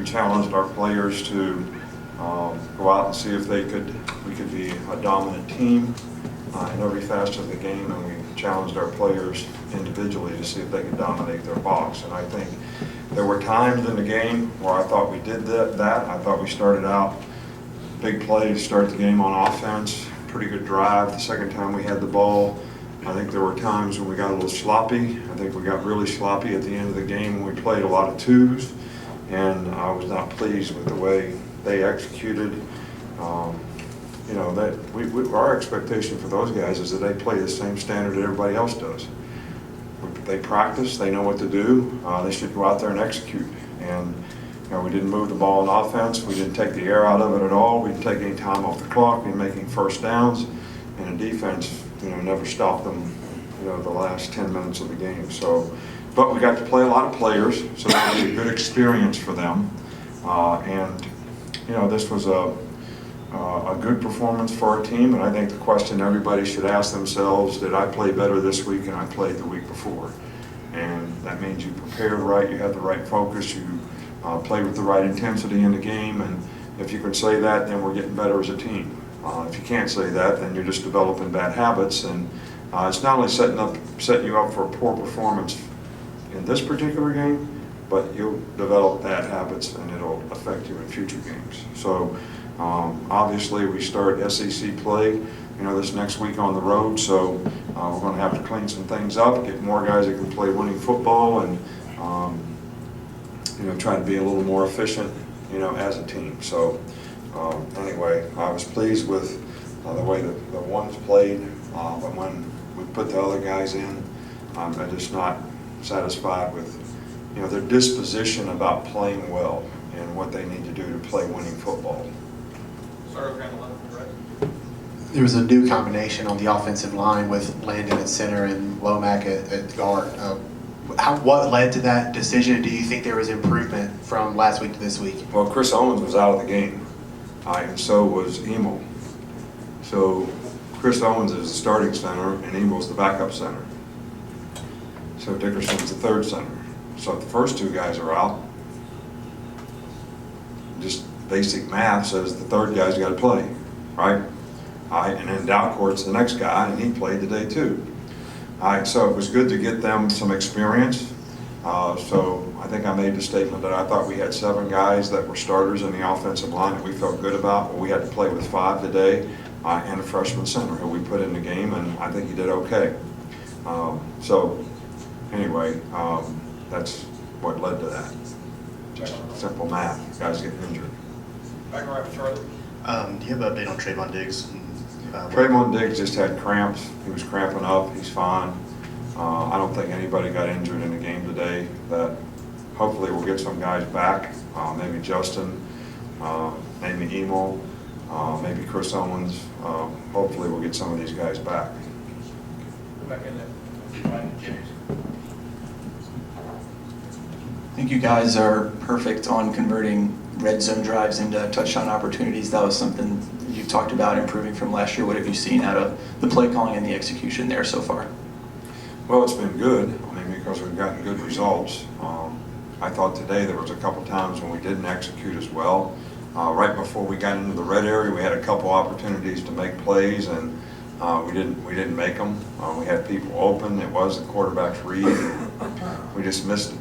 challenged our players to go out and see if we could be a dominant team in every facet of the game, and we challenged our players individually to see if they could dominate their box. And I think there were times in the game where I thought we did that. I thought we started out big play to start the game on offense, pretty good drive. The second time we had the ball, I think there were times when we got a little sloppy. I think we got really sloppy at the end of the game when we played a lot of twos, and I was not pleased with the way they executed. You know, that our expectation for those guys is that they play the same standard that everybody else does. They practice, they know what to do, they should go out there and execute. And you know, we didn't move the ball in offense, we didn't take the air out of it at all, we didn't take any time off the clock, we were making first downs, and the defense, you know, never stopped them, you know, the last 10 minutes of the game. So, but we got to play a lot of players, so that was a good experience for them. And you know, this was a good performance for our team, and I think the question everybody should ask themselves, did I play better this week than I played the week before? And that means you prepared right, you had the right focus, you played with the right intensity in the game, and if you can say that, then we're getting better as a team. If you can't say that, then you're just developing bad habits, and it's not only setting you up for a poor performance in this particular game, but you'll develop bad habits and it'll affect you in future games. So obviously we start SEC play, you know, this next week on the road, so we're going to have to clean some things up, get more guys that can play winning football, and you know, try to be a little more efficient, you know, as a team. So anyway, I was pleased with the way the ones played, but when we put the other guys in, I'm just not satisfied with, you know, their disposition about playing well and what they need to do to play winning football. There was a new combination on the offensive line with Landon at center and Womack at guard. What led to that decision? Do you think there was improvement from last week to this week? Well, Chris Owens was out of the game, and so was Emil. So Chris Owens is the starting center, and Emil's the backup center. So Dickerson's the third center. So if the first two guys are out, just basic math says the third guy's got to play, right? And then Dalcourt's the next guy, and he played today too. So it was good to get them some experience. So I think I made the statement that I thought we had 7 guys that were starters in the offensive line that we felt good about, but we had to play with 5 today, and a freshman center who we put in the game, and I think he did okay. So anyway, that's what led to that. Just simple math. Guys getting injured. Back right for Charlie. Do you have an update on Trayvon Diggs? Trayvon Diggs just had cramps. He was cramping up. He's fine. I don't think anybody got injured in the game today. That hopefully we'll get some guys back. Maybe Justin, maybe Emil, maybe Chris Owens. Hopefully we'll get some of these guys back. Back in there. I think you guys are perfect on converting red zone drives into touchdown opportunities. That was something you've talked about improving from last year. What have you seen out of the play calling and the execution there so far? Well, it's been good. I mean, because we've gotten good results. I thought today there was a couple times when we didn't execute as well. Right before we got into the red area, we had a couple opportunities to make plays, and we didn't make them. We had people open. It was the quarterback's read. We just missed it.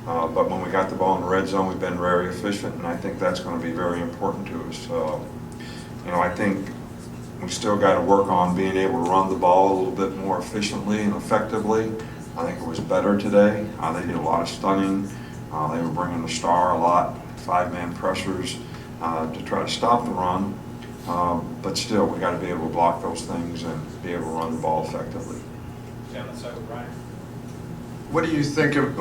But when we got the ball in the red zone, we've been very efficient, and I think that's going to be very important to us. You know, I think we still got to work on being able to run the ball a little bit more efficiently and effectively. I think it was better today. They did a lot of stunning. They were bringing the star a lot, 5-man pressures to try to stop the run. But still, we got to be able to block those things and be able to run the ball effectively. Down the side with Ryan. What do you think of,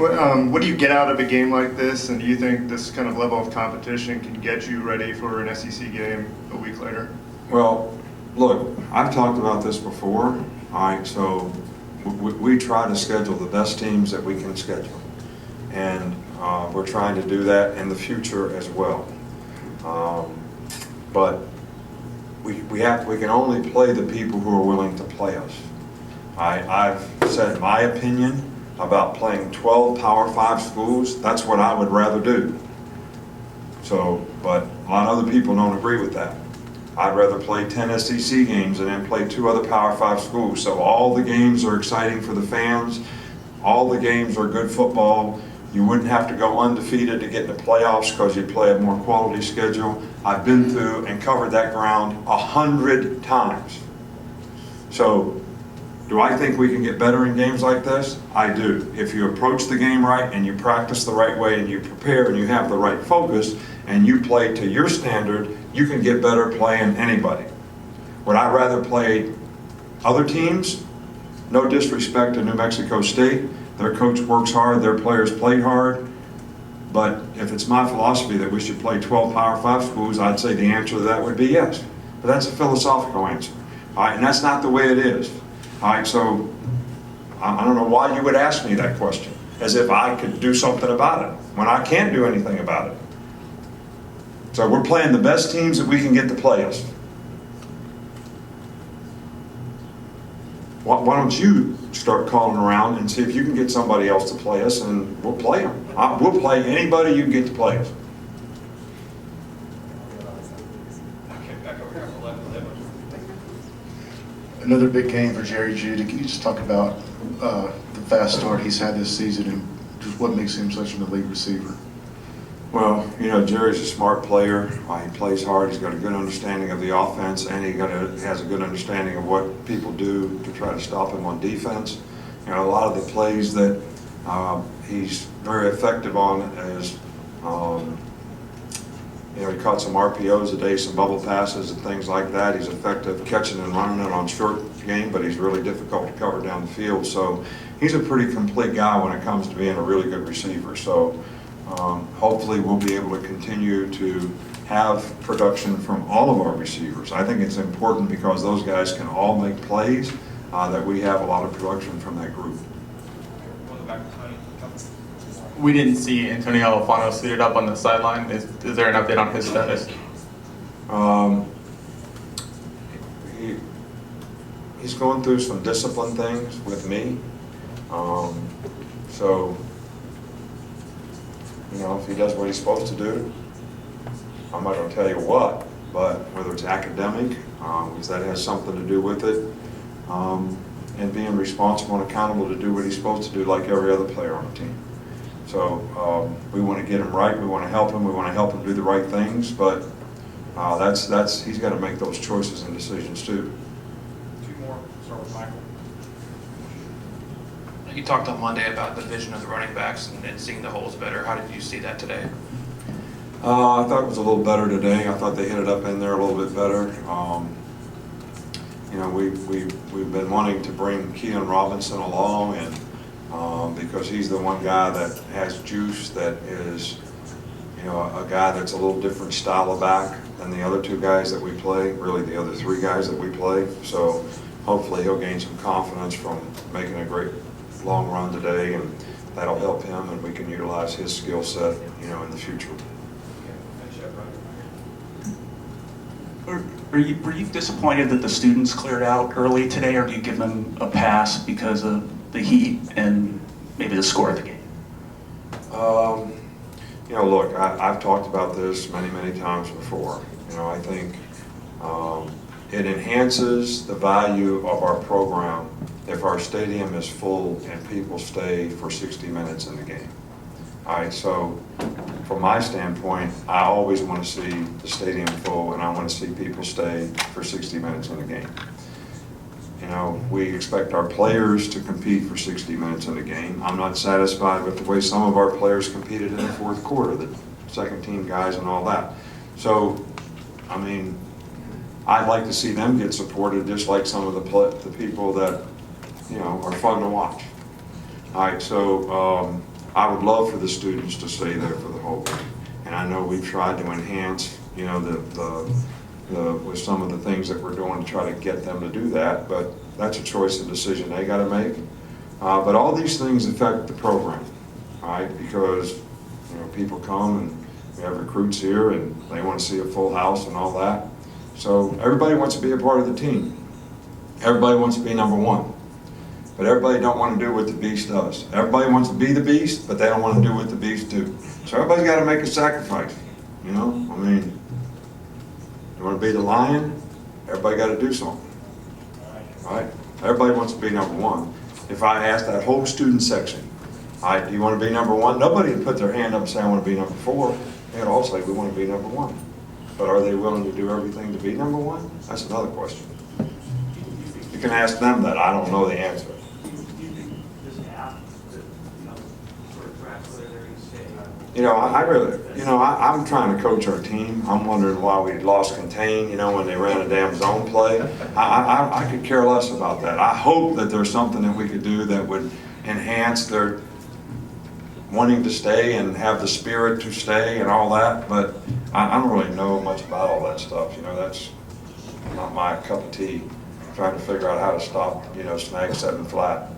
what do you get out of a game like this, and do you think this kind of level of competition can get you ready for an SEC game a week later? Well, look, I've talked about this before. All right, so we try to schedule the best teams that we can schedule, and we're trying to do that in the future as well. But we can only play the people who are willing to play us. I've said my opinion about playing 12 Power 5 schools, that's what I would rather do. So, but a lot of other people don't agree with that. I'd rather play 10 SEC games and then play 2 other Power 5 schools. So all the games are exciting for the fans. All the games are good football. You wouldn't have to go undefeated to get in the playoffs because you play a more quality schedule. I've been through and covered that ground 100 times. So, do I think we can get better in games like this? I do. If you approach the game right and you practice the right way and you prepare and you have the right focus and you play to your standard, you can get better playing anybody. Would I rather play other teams? No disrespect to New Mexico State. Their coach works hard, their players played hard. But if it's my philosophy that we should play 12 Power 5 schools, I'd say the answer to that would be yes. But that's a philosophical answer. All right, and that's not the way it is. All right, so I don't know why you would ask me that question, as if I could do something about it, when I can't do anything about it. So we're playing the best teams that we can get to play us. Why don't you start calling around and see if you can get somebody else to play us, and we'll play them. We'll play anybody you can get to play us. Okay, back over here, 11. Another big game for Jerry Jeudy. Can you just talk about the fast start he's had this season and just what makes him such an elite receiver? Well, you know, Jerry's a smart player. He plays hard. He's got a good understanding of the offense, and he has a good understanding of what people do to try to stop him on defense. You know, a lot of the plays that he's very effective on is, you know, he caught some RPOs today, some bubble passes and things like that. He's effective catching and running it on short game, but he's really difficult to cover down the field. So he's a pretty complete guy when it comes to being a really good receiver. So hopefully we'll be able to continue to have production from all of our receivers. I think it's important because those guys can all make plays, that we have a lot of production from that group. We'll go back to Tony. We didn't see Antonio Alfano suited up on the sideline. Is there an update on his status? He's going through some discipline things with me. So, you know, if he does what he's supposed to do, I'm not going to tell you what, but whether it's academic, because that has something to do with it, and being responsible and accountable to do what he's supposed to do like every other player on the team. So we want to get him right, we want to help him, we want to help him do the right things, but he's got to make those choices and decisions too. 2 more, start with Michael. You talked on Monday about the vision of the running backs and seeing the holes better. How did you see that today? I thought it was a little better today. I thought they hit it up in there a little bit better. You know, we've been wanting to bring Keon Robinson along, and because he's the one guy that has juice, that is, you know, a guy that's a little different style of back than the other 2 guys that we play, really the other 3 guys that we play. So hopefully he'll gain some confidence from making a great long run today, and that'll help him, and we can utilize his skill set, you know, in the future. Finish up right here. Were you disappointed that the students cleared out early today, or do you give them a pass because of the heat and maybe the score of the game? You know, look, I've talked about this many times before. You know, I think it enhances the value of our program if our stadium is full and people stay for 60 minutes in the game. All right, so from my standpoint, I always want to see the stadium full, and I want to see people stay for 60 minutes in the game. You know, we expect our players to compete for 60 minutes in the game. I'm not satisfied with the way some of our players competed in the 4th quarter, the second team guys and all that. So, I mean, I'd like to see them get supported just like some of the people that, you know, are fun to watch. All right, so I would love for the students to stay there for the whole game. And I know we've tried to enhance, you know, with some of the things that we're doing to try to get them to do that, but that's a choice and decision they got to make. But all these things affect the program, all right, because, you know, people come and we have recruits here and they want to see a full house and all that. So everybody wants to be a part of the team. Everybody wants to be number 1. but everybody don't want to do what the beast does. Everybody wants to be the beast, but they don't want to do what the beast do. So everybody's got to make a sacrifice, you know? I mean, you want to be the lion, everybody got to do something, right? Everybody wants to be number one. If I ask that whole student section, do you want to be number one? Nobody would put their hand up and say, I want to be number 4. They'd all say, we want to be number 1. But are they willing to do everything to be number 1? That's another question. You can ask them that. I don't know the answer. You know, I really, you know, I'm trying to coach our team. I'm wondering why we lost contain, you know, when they ran a damn zone play. I could care less about that. I hope that there's something that we could do that would enhance their wanting to stay and have the spirit to stay and all that, but I don't really know much about all that stuff. You know, that's not my cup of tea, trying to figure out how to stop, you know, snags setting flat.